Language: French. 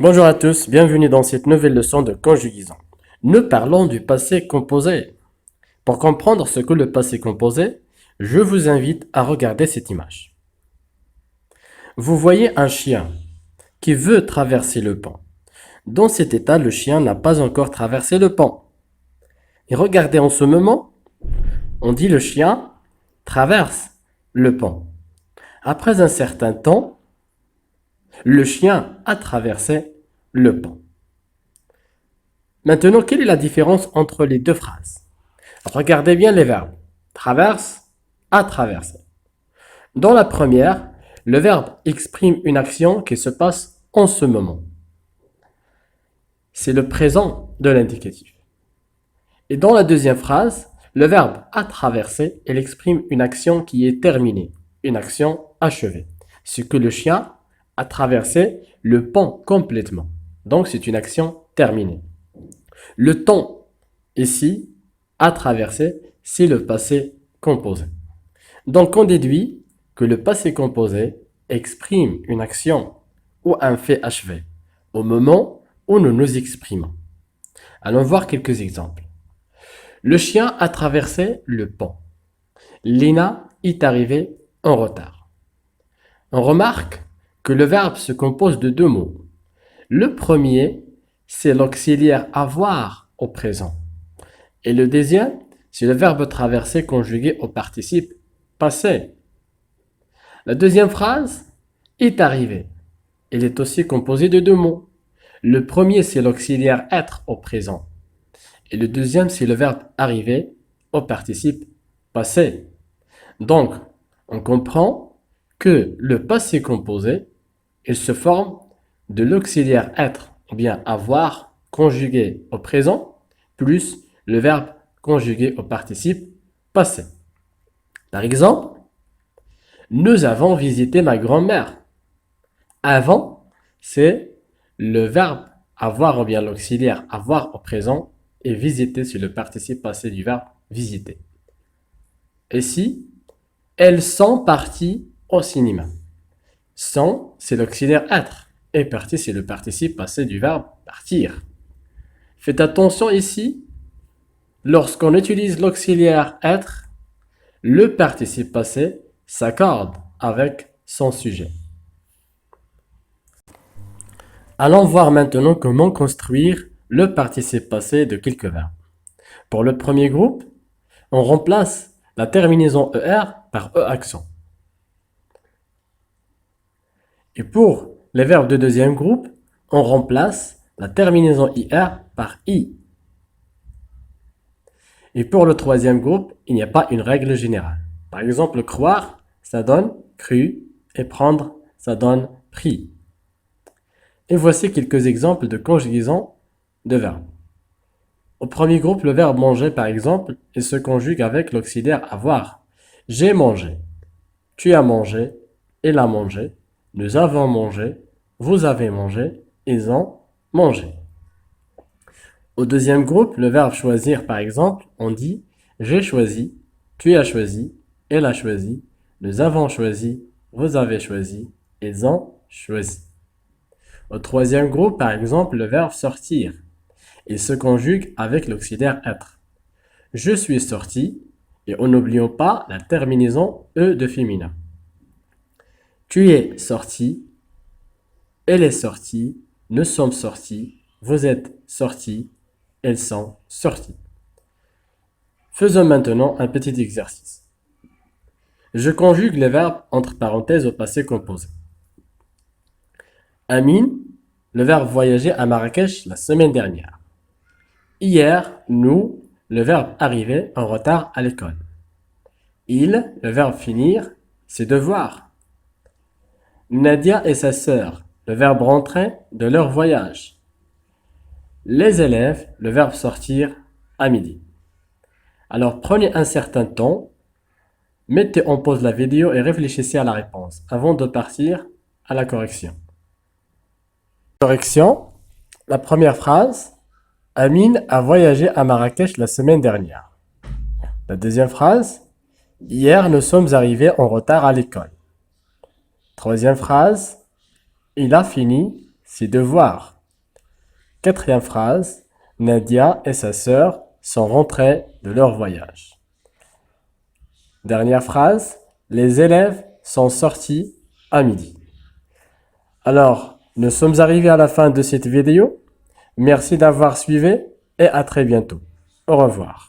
Bonjour à tous, bienvenue dans cette nouvelle leçon de conjugaison. Nous parlons du passé composé. Pour comprendre ce que le passé composé, je vous invite à regarder cette image. Vous voyez un chien qui veut traverser le pont. Dans cet état, le chien n'a pas encore traversé le pont. Et regardez en ce moment, on dit le chien traverse le pont. Après un certain temps, le chien a traversé le pont. Maintenant, quelle est la différence entre les deux phrases? Regardez bien les verbes. Traverse, a traversé. Dans la première, le verbe exprime une action qui se passe en ce moment. C'est le présent de l'indicatif. Et dans la deuxième phrase, le verbe a traversé, il exprime une action qui est terminée, une action achevée. C'est que le chien a traversé le pont complètement. Donc c'est une action terminée. Le temps, ici, a traversé, c'est le passé composé. Donc on déduit que le passé composé exprime une action ou un fait achevé au moment où nous nous exprimons. Allons voir quelques exemples. Le chien a traversé le pont. Lina est arrivée en retard. On remarque que le verbe se compose de deux mots. Le premier, c'est l'auxiliaire avoir au présent. Et le deuxième, c'est le verbe traverser conjugué au participe passé. La deuxième phrase est arrivée. Elle est aussi composée de deux mots. Le premier, c'est l'auxiliaire être au présent. Et le deuxième, c'est le verbe arriver au participe passé. Donc, on comprend que le passé composé, il se forme de l'auxiliaire être, ou bien avoir, conjugué au présent, plus le verbe conjugué au participe passé. Par exemple, nous avons visité ma grand-mère. Avant, c'est le verbe avoir ou bien l'auxiliaire avoir au présent et visiter, c'est le participe passé du verbe visiter. Ici, elles sont parties au cinéma. Sont, c'est l'auxiliaire être et partie, c'est le participe passé du verbe partir. Faites attention ici, lorsqu'on utilise l'auxiliaire être, le participe passé s'accorde avec son sujet. Allons voir maintenant comment construire le participe passé de quelques verbes. Pour le premier groupe, on remplace la terminaison ER par E accent. Et pour les verbes de deuxième groupe, on remplace la terminaison IR par I. Et pour le troisième groupe, il n'y a pas une règle générale. Par exemple, croire, ça donne cru, et prendre, ça donne pris. Et voici quelques exemples de conjugaison de verbes. Au premier groupe, le verbe manger, par exemple, il se conjugue avec l'auxiliaire avoir. J'ai mangé, tu as mangé, il a mangé, nous avons mangé, vous avez mangé, ils ont mangé. Au deuxième groupe, le verbe choisir, par exemple, on dit j'ai choisi, tu as choisi, elle a choisi, nous avons choisi, vous avez choisi, ils ont choisi. Au troisième groupe, par exemple, le verbe sortir. Il se conjugue avec l'auxiliaire être. Je suis sorti, et en n'oublions pas la terminaison E de féminin. Tu es sorti, elle est sortie, nous sommes sortis, vous êtes sortis, elles sont sorties. Faisons maintenant un petit exercice. Je conjugue les verbes entre parenthèses au passé composé. Amine, le verbe voyager à Marrakech la semaine dernière. Hier, nous, le verbe arriver en retard à l'école. Il, le verbe finir, ses devoirs. Nadia et sa sœur, le verbe rentrer de leur voyage. Les élèves, le verbe sortir à midi. Alors prenez un certain temps, mettez en pause la vidéo et réfléchissez à la réponse avant de partir à la correction. Correction, la première phrase, Amine a voyagé à Marrakech la semaine dernière. La deuxième phrase, hier nous sommes arrivés en retard à l'école. Troisième phrase, il a fini ses devoirs. Quatrième phrase, Nadia et sa sœur sont rentrées de leur voyage. Dernière phrase, les élèves sont sortis à midi. Alors, nous sommes arrivés à la fin de cette vidéo. Merci d'avoir suivi et à très bientôt. Au revoir.